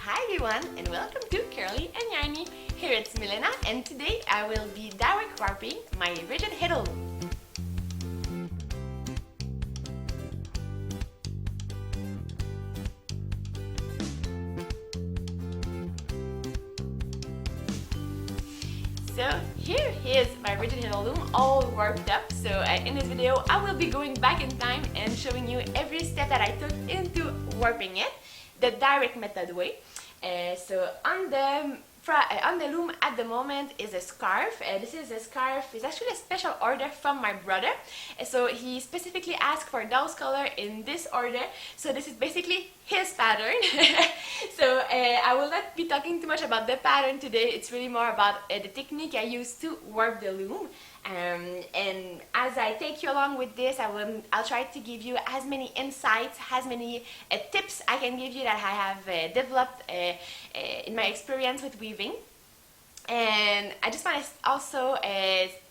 Hi everyone and welcome to Curly and Yarny. Here it's Milena and today I will be direct warping my rigid Heddle Loom. So here is my rigid Heddle Loom all warped up. So in this video I will be going back in time and showing you every step that I took into warping it, the direct method way. So on the loom at the moment is a scarf. This is a scarf. It's actually a special order from my brother. So he specifically asked for those color in this order. So this is basically his pattern. So I will not be talking too much about the pattern today. It's really more about the technique I use to warp the loom. And as I take you along with this, I'll try to give you as many insights, as many tips I can give you that I have developed in my experience with weaving. And I just want to also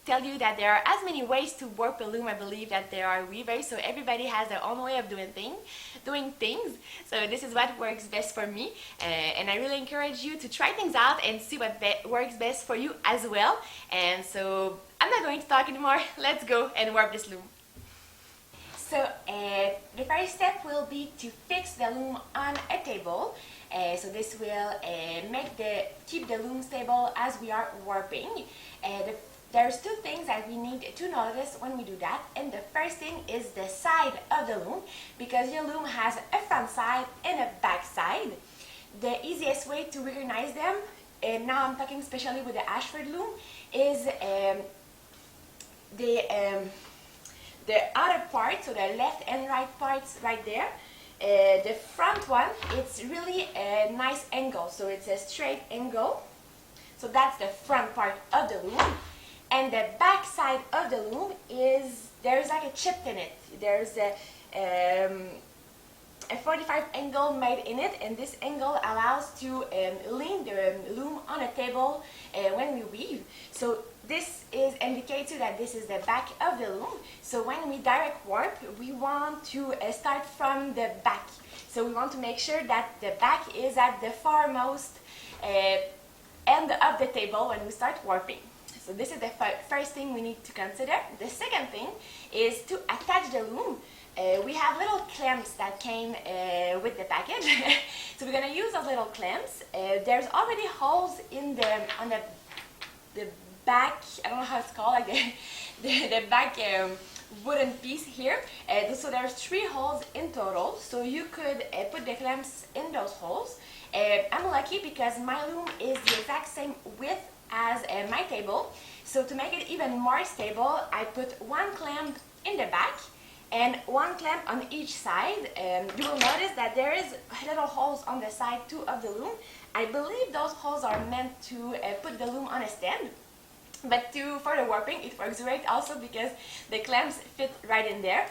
tell you that there are as many ways to warp a loom. I believe that there are weavers, so everybody has their own way of doing things. So this is what works best for me, and I really encourage you to try things out and see what works best for you as well. And so I'm not going to talk anymore. Let's go and warp this loom. So the first step will be to fix the loom on a table. So this will keep the loom stable as we are warping. There's two things that we need to notice when we do that, and the first thing is the side of the loom, because your loom has a front side and a back side. The easiest way to recognize them, and now I'm talking especially with the Ashford loom, is the outer part, so the left and right parts right there. The front one, it's really a nice angle, so it's a straight angle. So that's the front part of the loom. And the back side of the loom there's like a chip in it. There's a 45 angle made in it, and this angle allows to lean the loom on a table when we weave. So this indicates you that this is the back of the loom. So when we direct warp, we want to start from the back. So we want to make sure that the back is at the farmost end of the table when we start warping. So this is the first thing we need to consider. The second thing is to attach the loom. We have little clamps that came with the package. So we're going to use those little clamps. There's already holes on the back, I don't know how it's called, like the back wooden piece here. So there's 3 holes in total. So you could put the clamps in those holes. I'm lucky because my loom is the exact same width as my table. So to make it even more stable, I put 1 clamp in the back and 1 clamp on each side. You will notice that there is little holes on the side too of the loom. I believe those holes are meant to put the loom on a stand. But for the warping, it works great also because the clamps fit right in there.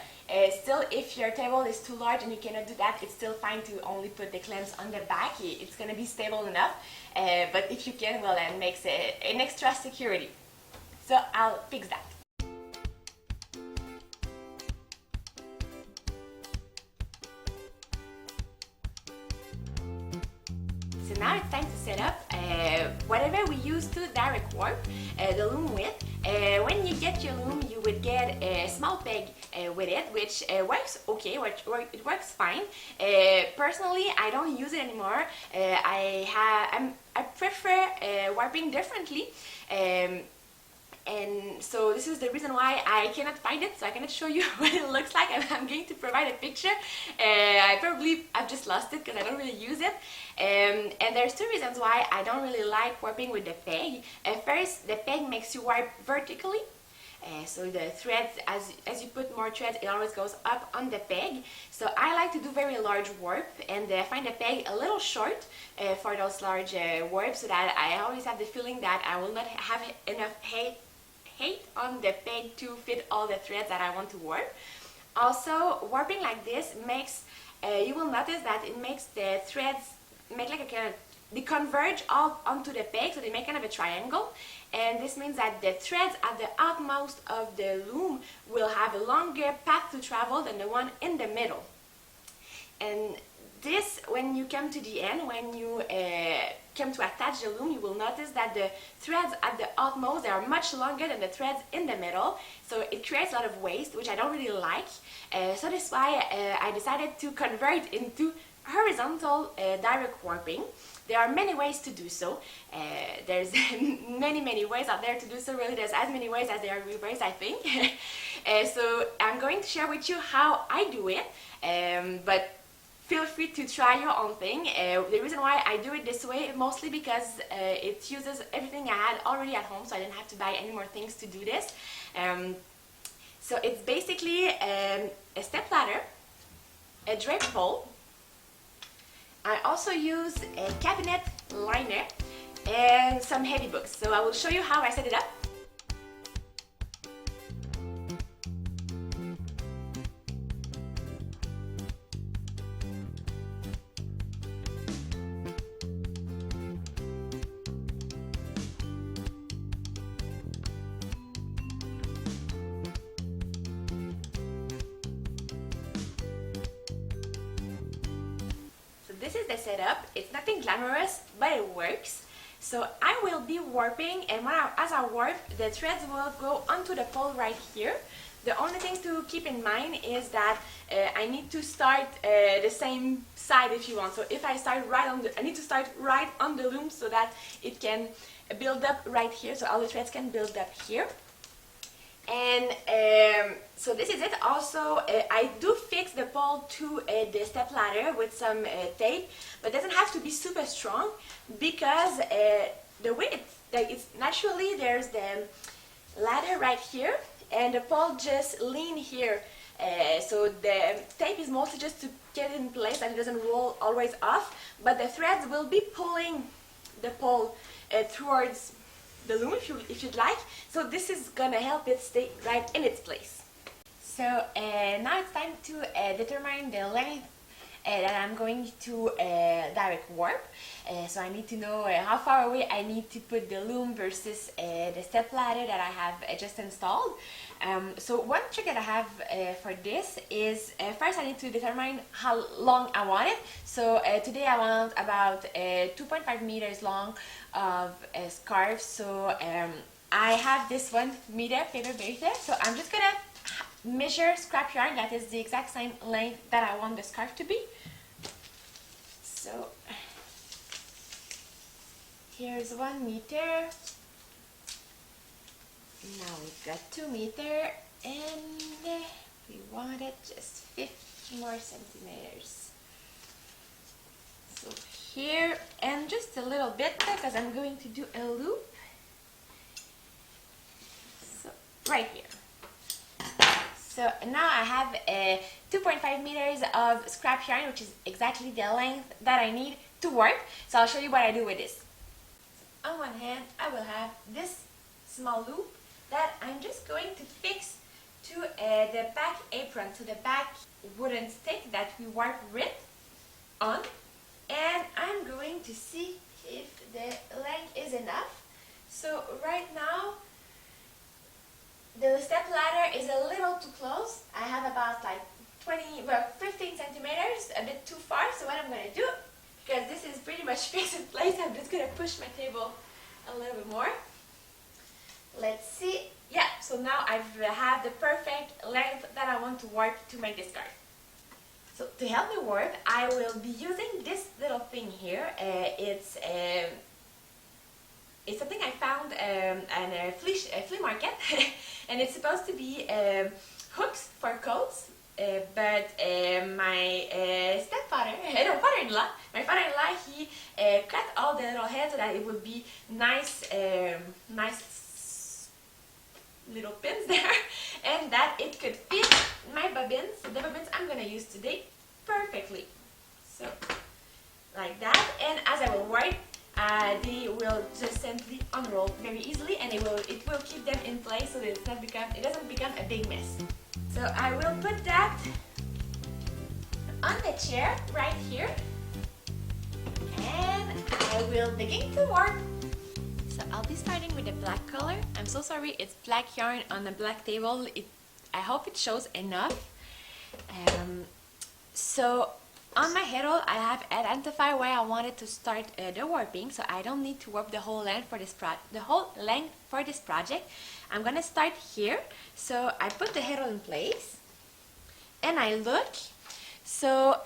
Still, if your table is too large and you cannot do that, it's still fine to only put the clamps on the back. It's going to be stable enough. But if you can, well, it makes an extra security. So I'll fix that. So now it's time to set up whatever we use to direct warp the loom with. When you get your loom, you would get a small peg with it, which works okay, it works fine. Personally, I don't use it anymore. I prefer warping differently. And so this is the reason why I cannot find it, so I cannot show you what it looks like. I'm going to provide a picture. I've just lost it because I don't really use it. And there's 2 reasons why I don't really like warping with the peg. First, the peg makes you warp vertically. So the threads, as you put more threads, it always goes up on the peg. So I like to do very large warp, and I find the peg a little short for those large warps, so that I always have the feeling that I will not have enough height on the peg to fit all the threads that I want to warp. Also, warping like this makes, you will notice that it makes the threads make like a kind of, they converge all onto the peg, so they make kind of a triangle. And this means that the threads at the outmost of the loom will have a longer path to travel than the one in the middle. And this, when you come to the end, when you come to attach the loom, you will notice that the threads at the utmost, they are much longer than the threads in the middle, so it creates a lot of waste, which I don't really like. So that's why I decided to convert into horizontal direct warping. There are many ways to do so. There's many ways out there to do so. Really, there's as many ways as there are weavers, I think. So I'm going to share with you how I do it, but feel free to try your own thing. The reason why I do it this way, mostly because it uses everything I had already at home, so I didn't have to buy any more things to do this. So it's basically a step ladder, a drape pole. I also use a cabinet liner and some heavy books. So I will show you how I set it up. This is the setup. It's nothing glamorous, but it works. So I will be warping, and as I warp, the threads will go onto the pole right here. The only thing to keep in mind is that I need to start the same side if you want. So if I start right on I need to start right on the loom so that it can build up right here, so all the threads can build up here. And so this is it. Also, I do fix the pole to the step ladder with some tape, but it doesn't have to be super strong because the way it's naturally, there's the ladder right here and the pole just lean here. So the tape is mostly just to get it in place and it doesn't roll always off, but the threads will be pulling the pole towards the loom if you'd like. So this is gonna help it stay right in its place. So now it's time to determine the length that I'm going to direct warp. So I need to know how far away I need to put the loom versus the step ladder that I have just installed. So one trick that I have for this is first I need to determine how long I want it. So today I want about 2.5 meters long of a scarf. So I have this 1 meter paper beater. So I'm just gonna measure scrap yarn that is the exact same length that I want the scarf to be. So here's 1 meter. Now we've got 2 meters, and we wanted just 50 more centimeters. So here, and just a little bit because I'm going to do a loop. So right here. So now I have 2.5 meters of scrap yarn, which is exactly the length that I need to warp. So I'll show you what I do with this. So on one hand, I will have this small loop that I'm just going to fix to the back apron, to the back wooden stick that we warp with on, and I'm going to see if the length is enough. So right now the step ladder is a little too close. I have about like 15 centimeters, a bit too far. So what I'm going to do, because this is pretty much fixed in place, I'm just going to push my table a little bit more. Let's see. Yeah, so now I have the perfect length that I want to warp to make this scarf. So to help me warp, I will be using this little thing here. It's something I found at a flea market, and it's supposed to be hooks for coats. But my father-in-law, he cut all the little heads so that it would be nice, nice little pins there, and that it could fit my bobbins, the bobbins I'm gonna use today, perfectly. So like that, and as I will warp, they will just simply unroll very easily, and it will keep them in place so that it doesn't become a big mess. So I will put that on the chair right here, and I will begin to warp. So I'll be starting with the black color. I'm so sorry, it's black yarn on a black table. I hope it shows enough. So On my heddle, I have identified where I wanted to start the warping, so I don't need to warp the whole length for this project. I'm gonna start here. So I put the heddle in place, and I look. So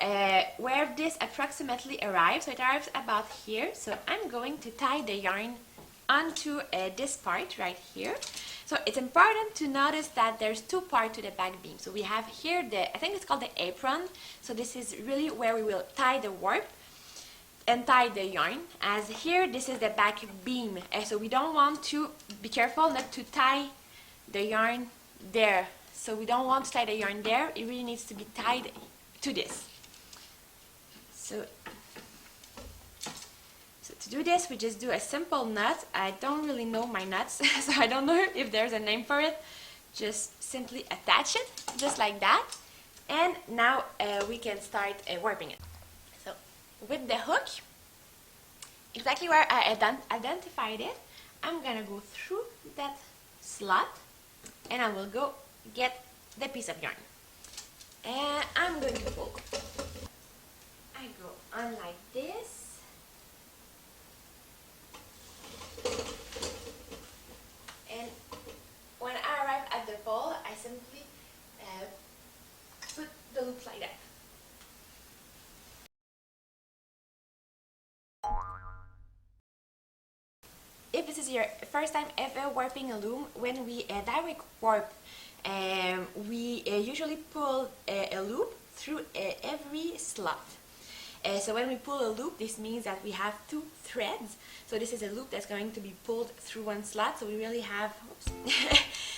where this approximately arrives, so it arrives about here. So I'm going to tie the yarn onto this part right here. So it's important to notice that there's two parts to the back beam. So we have here I think it's called the apron. So this is really where we will tie the warp and tie the yarn. As here, this is the back beam. So we don't want to be careful not to tie the yarn there. So we don't want to tie the yarn there. It really needs to be tied to this. So to do this, we just do a simple knot. I don't really know my knots, so I don't know if there's a name for it. Just simply attach it, just like that. And now we can start warping it. So with the hook, exactly where I identified it, I'm gonna go through that slot, and I will go get the piece of yarn. And I'm going to pull. I go on like this. And when I arrive at the ball, I simply put the loop like that. If this is your first time ever warping a loom, when we direct warp, we usually pull a loop through every slot. So when we pull a loop, this means that we have two threads. So this is a loop that's going to be pulled through one slot. So we really have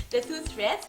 the two threads.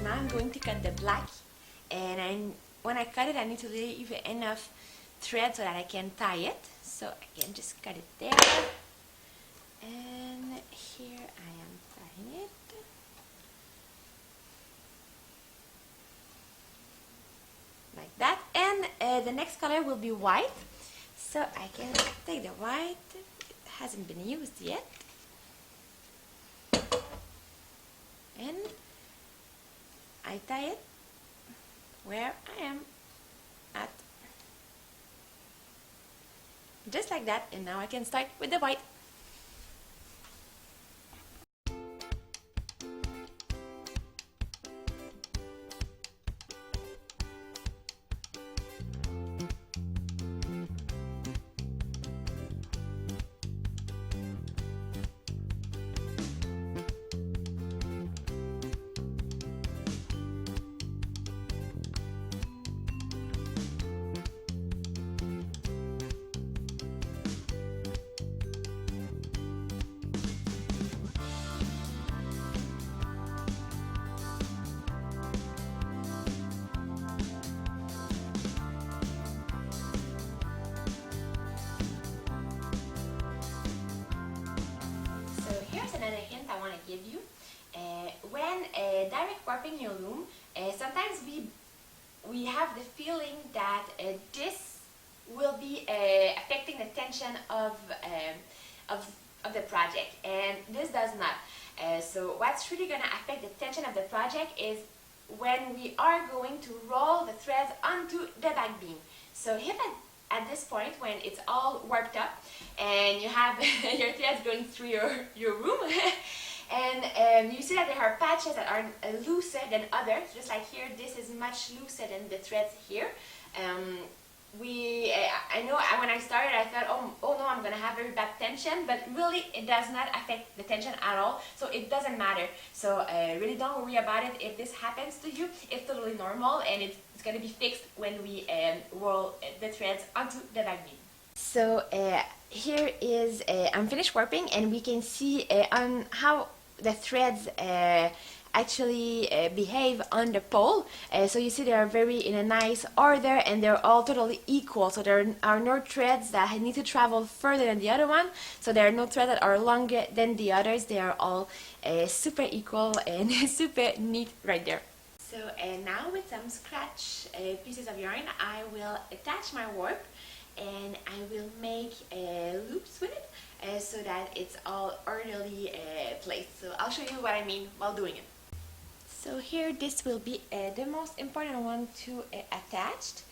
Now I'm going to cut the black, and when I cut it, I need to leave enough thread so that I can tie it. So I can just cut it there, and here I am tying it. Like that, and the next color will be white. So I can take the white, it hasn't been used yet, and I tie it where I am at. Just like that, and now I can start with the white. Another hint I want to give you, when direct warping your loom, sometimes we have the feeling that this will be affecting the tension of the project, and this does not. So what's really going to affect the tension of the project is when we are going to roll the threads onto the back beam. So if at this point, when it's all warped up and you have your threads going through your room, and you see that there are patches that are looser than others, just like here, this is much looser than the threads here. I know when I started I thought, oh no, I'm gonna have very bad tension, but really it does not affect the tension at all, so it doesn't matter. So really don't worry about it. If this happens to you, it's totally normal, and it's gonna be fixed when we roll the threads onto the back beam. So here is I'm finished warping, and we can see on how the threads actually behave on the pole. So you see they are very in a nice order, and they're all totally equal. So there are no threads that need to travel further than the other one. So there are no threads that are longer than the others. They are all super equal and super neat right there. So now with some scratch pieces of yarn, I will attach my warp, and I will make loops with it so that it's all orderly placed. So I'll show you what I mean while doing it. So here this will be the most important one to attach,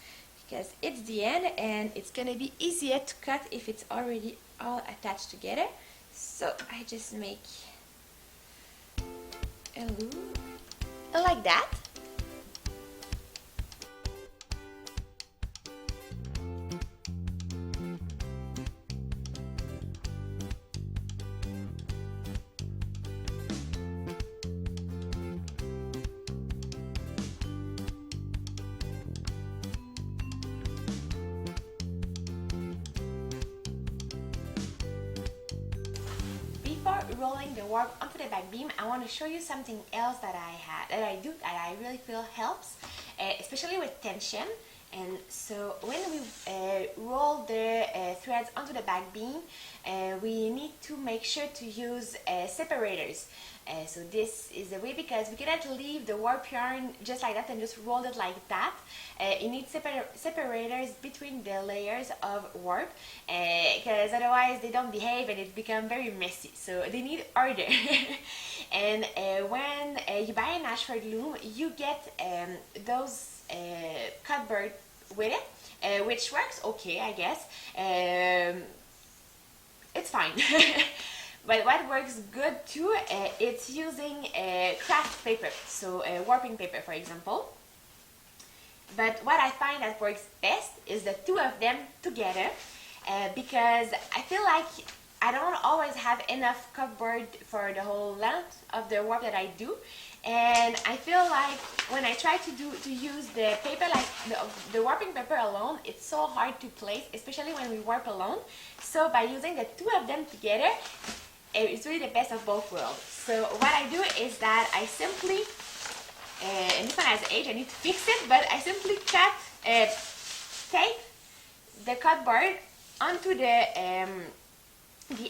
because it's the end and it's gonna be easier to cut if it's already all attached together. So I just make a loop like that. Before rolling the warp onto the back beam, I want to show you something else that I do that I really feel helps, especially with tension. And so when we roll the threads onto the back beam, we need to make sure to use separators. So this is the way, because we cannot leave the warp yarn just like that and just roll it like that. You need separators between the layers of warp, because otherwise they don't behave and it becomes very messy. So they need order. And when you buy an Ashford loom, you get those cardboard with it, which works okay, I guess. It's fine. But what works good too, it's using craft paper, so warping paper, for example. But what I find that works best is the two of them together, because I feel like I don't always have enough cardboard for the whole length of the warp that I do. And I feel like when I try to use the paper, like the warping paper alone, it's so hard to place, especially when we warp alone. So by using the two of them together, it's really the best of both worlds. So what I do is that I simply, and this one has age, I need to fix it, but I simply tape the cardboard onto the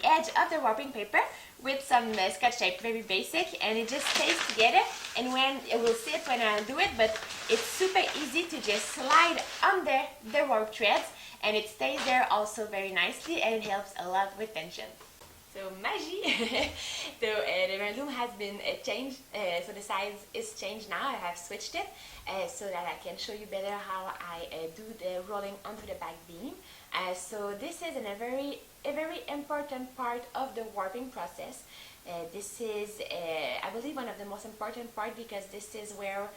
edge of the warping paper with some Scotch tape, very basic, and it just stays together. And when it will sit when I do it, but it's super easy to just slide under the warp threads, and it stays there also very nicely, and it helps a lot with tension. So magie! So the loom has been changed, so the size is changed now. I have switched it so that I can show you better how I do the rolling onto the back beam. So this is a very important part of the warping process. This is, I believe, one of the most important parts, because this is where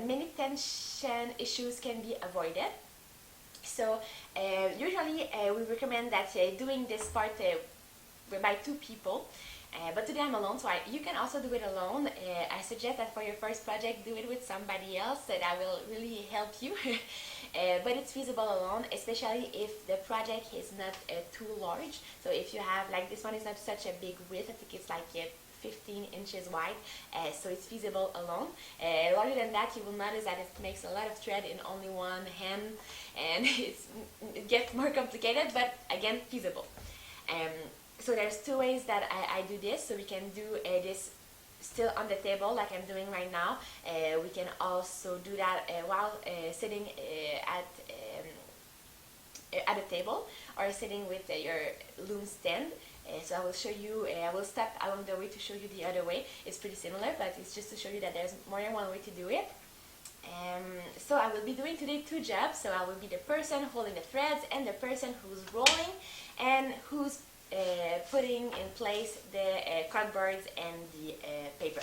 many tension issues can be avoided. So usually we recommend that doing this part by two people, but today I'm alone, so you can also do it alone. I suggest that for your first project, do it with somebody else, that will really help you. But it's feasible alone, especially if the project is not too large. So if you have, like this one is not such a big width, I think it's like 15 inches wide, so it's feasible alone. Larger than that, you will notice that it makes a lot of thread in only one hand, and it gets more complicated, but again, feasible. So there's two ways that I do this. So we can do this still on the table like I'm doing right now. We can also do that while sitting at a table, or sitting with your loom stand. So I will show you, I will step along the way to show you the other way. It's pretty similar, but it's just to show you that there's more than one way to do it. So I will be doing today two jobs. So I will be the person holding the threads and the person who's rolling and who's putting in place the cardboards and the paper.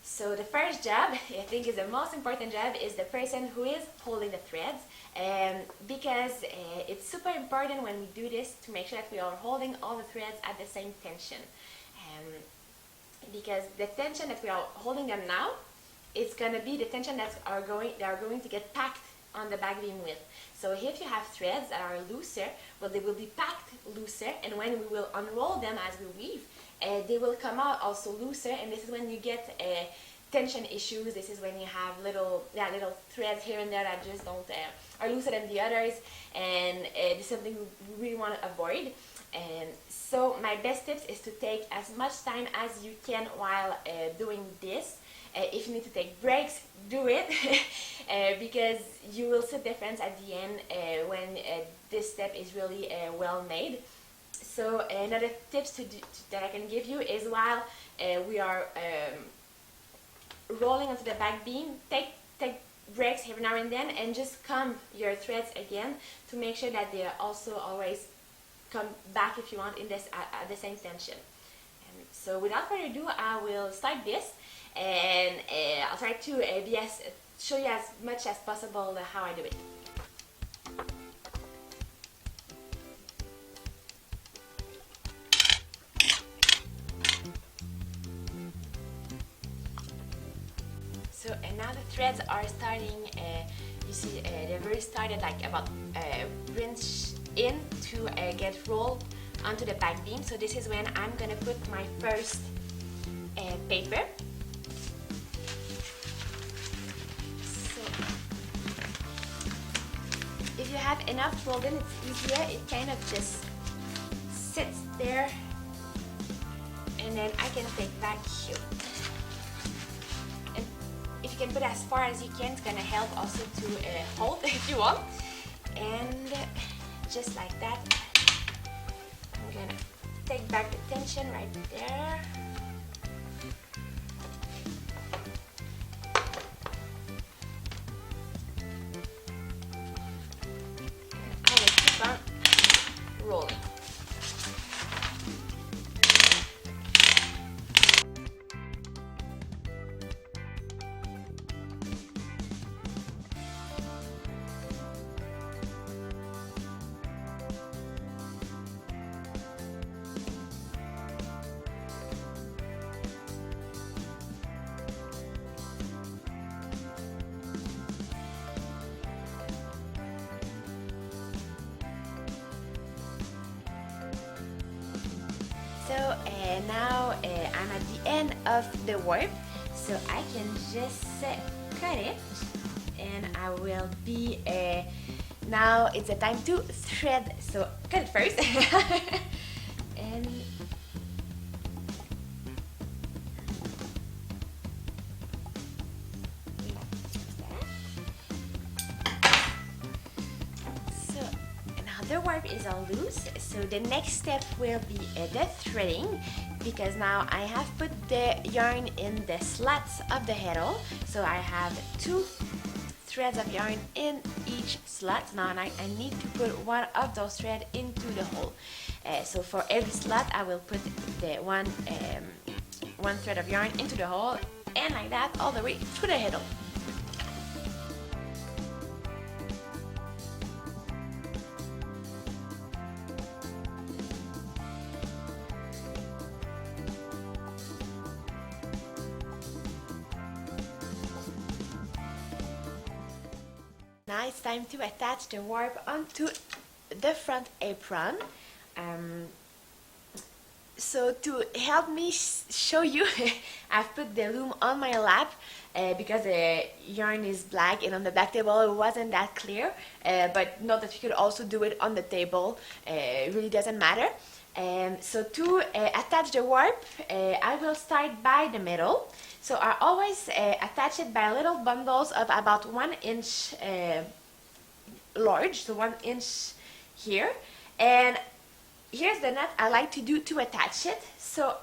So the first job, I think is the most important job, is the person who is holding the threads, because it's super important when we do this to make sure that we are holding all the threads at the same tension. Because the tension that we are holding them now, it's going to be the tension that are going to get packed on the back beam with. So if you have threads that are looser, well, they will be packed looser, and when we will unroll them as we weave, they will come out also looser, and this is when you get tension issues. This is when you have little threads here and there that just don't are looser than the others, and this is something we really want to avoid. So my best tips is to take as much time as you can while doing this. If you need to take breaks, do it, because you will see the difference at the end when this step is really well made. So another tips that I can give you is while we are rolling onto the back beam, take breaks every now and then, and just comb your threads again to make sure that they are also always come back, if you want, in this at the same tension. So without further ado, I will start this, and I'll try to show you as much as possible how I do it. So and now the threads are starting, you see they've already started like about inch in to get rolled onto the back beam. So this is when I'm gonna put my first paper. So if you have enough rolled in, it's easier. It kind of just sits there, and then I can take back here. And if you can put as far as you can, it's gonna help also to hold if you want. And just like that, I'm gonna take back the tension right there. And I will keep on rolling. So now I'm at the end of the warp, so I can just cut it, and I will be now it's the time to thread. So cut it first. And the warp is all loose, so the next step will be the threading, because now I have put the yarn in the slats of the heddle. So I have 2 threads of yarn in each slot. Now I need to put one of those threads into the hole. So for every slot I will put the one thread of yarn into the hole, and like that all the way to the heddle. Now it's time to attach the warp onto the front apron. So to help me show you, I've put the loom on my lap because the yarn is black, and on the back table it wasn't that clear, but note that you could also do it on the table. It really doesn't matter. So to attach the warp, I will start by the middle. So I always attach it by little bundles of about 1 inch large, so 1 inch here. And here's the knot I like to do to attach it. So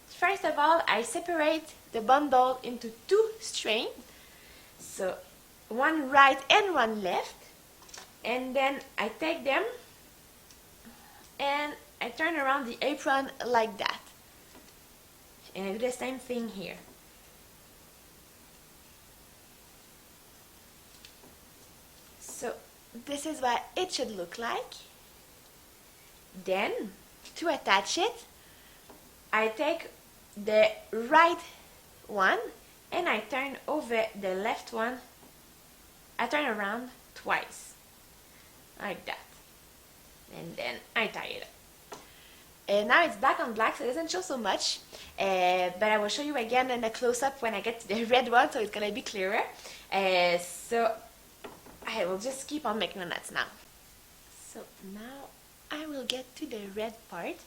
first of all, I separate the bundle into 2 strands. So one right and one left. And then I take them and I turn around the apron like that. And I do the same thing here. So this is what it should look like. Then, to attach it, I take the right one and I turn over the left one. I turn around twice, like that. And then I tie it up. And now it's black on black, so it doesn't show so much. But I will show you again in a close-up when I get to the red one, so it's gonna be clearer. So I will just keep on making the knots now. So now I will get to the red part.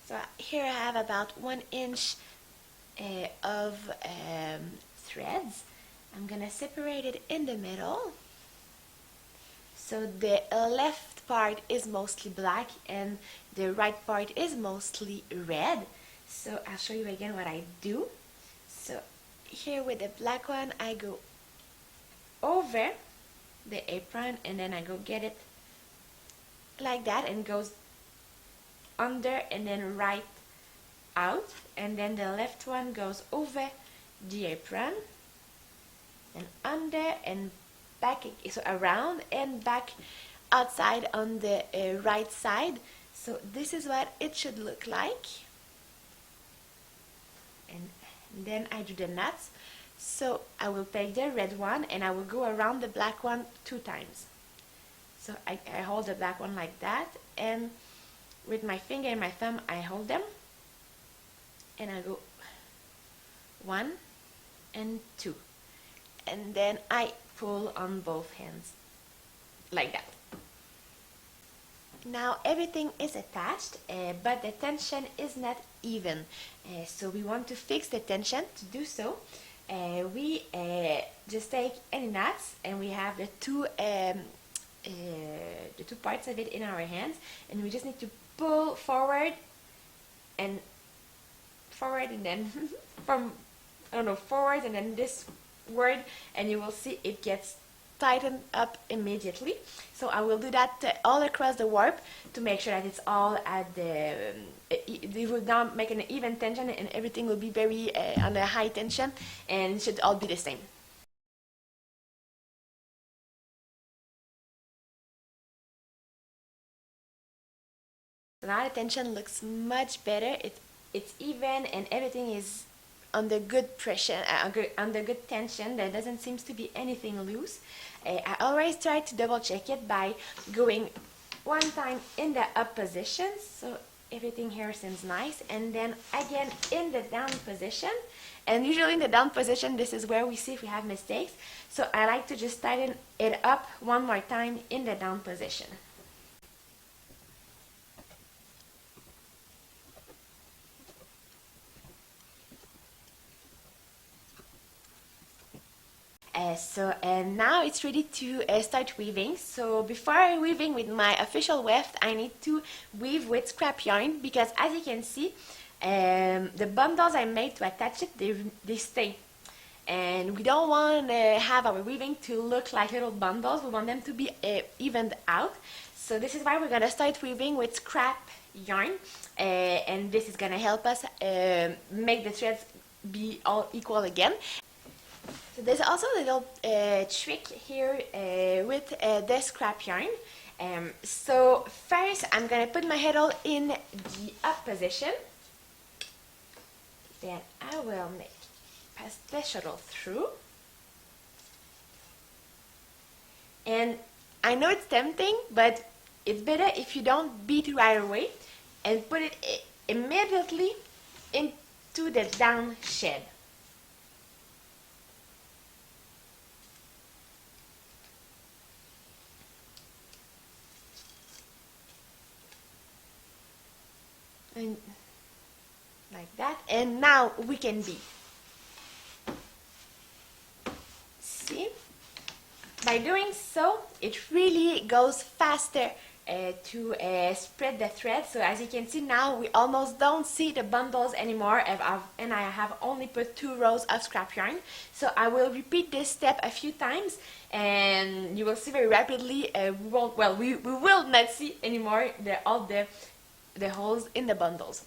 So here I have about 1 inch of threads. I'm gonna separate it in the middle. So the left part is mostly black and the right part is mostly red. So I'll show you again what I do. So here with the black one, I go over the apron and then I go get it like that, and goes under and then right out, and then the left one goes over the apron and under and back, so around and back outside on the right side. So this is what it should look like. And then I do the knots. So I will take the red one and I will go around the black one 2 times. So I hold the black one like that, and with my finger and my thumb I hold them and I go 1 and 2, and then I pull on both hands like that. Now everything is attached, but the tension is not even, so we want to fix the tension. To do so, we just take any knots, and we have the two parts of it in our hands, and we just need to pull forward and then from, I don't know, forward and then this word, and you will see it gets tightened up immediately. So I will do that all across the warp to make sure that it's all at the, it will now make an even tension, and everything will be very on a high tension, and it should all be the same. Now the tension looks much better. It's even and everything is under good pressure, under good tension. There doesn't seem to be anything loose. I always try to double check it by going 1 time in the up position, so everything here seems nice, and then again in the down position. And usually in the down position, this is where we see if we have mistakes. So I like to just tighten it up 1 more time in the down position. And now it's ready to start weaving. So before weaving with my official weft, I need to weave with scrap yarn, because as you can see, the bundles I made to attach it, they stay. And we don't want to have our weaving to look like little bundles. We want them to be evened out. So this is why we're going to start weaving with scrap yarn. And this is going to help us make the threads be all equal again. So there's also a little trick here with the scrap yarn. So first I'm going to put my heddle in the up position. Then I will pass the shuttle through. And I know it's tempting, but it's better if you don't beat it right away and put it immediately into the down shed. And like that, and now we can beat. See? By doing so, it really goes faster to spread the thread. So as you can see now, we almost don't see the bundles anymore, and I have only put 2 rows of scrap yarn. So I will repeat this step a few times, and you will see very rapidly, we will not see anymore all the holes in the bundles.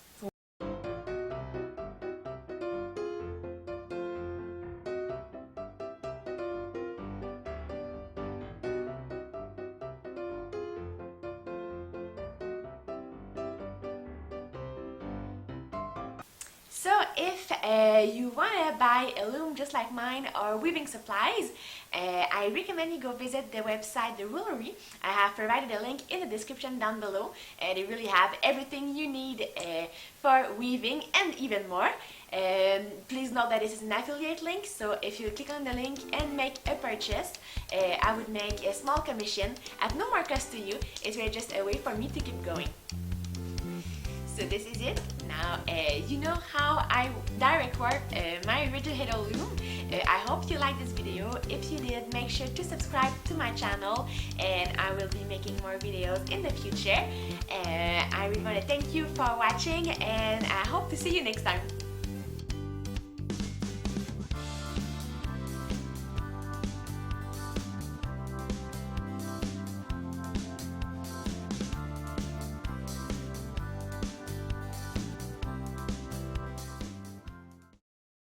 if you want to buy a loom just like mine or weaving supplies, I recommend you go visit the website The Woolery. I have provided a link in the description down below. They really have everything you need for weaving and even more. Please note that this is an affiliate link, so if you click on the link and make a purchase, I would make a small commission at no more cost to you. It's really just a way for me to keep going. So this is it. Now you know how I direct work my rigid Heddle Loom. I hope you liked this video. If you did, make sure to subscribe to my channel, and I will be making more videos in the future. I really want to thank you for watching, and I hope to see you next time.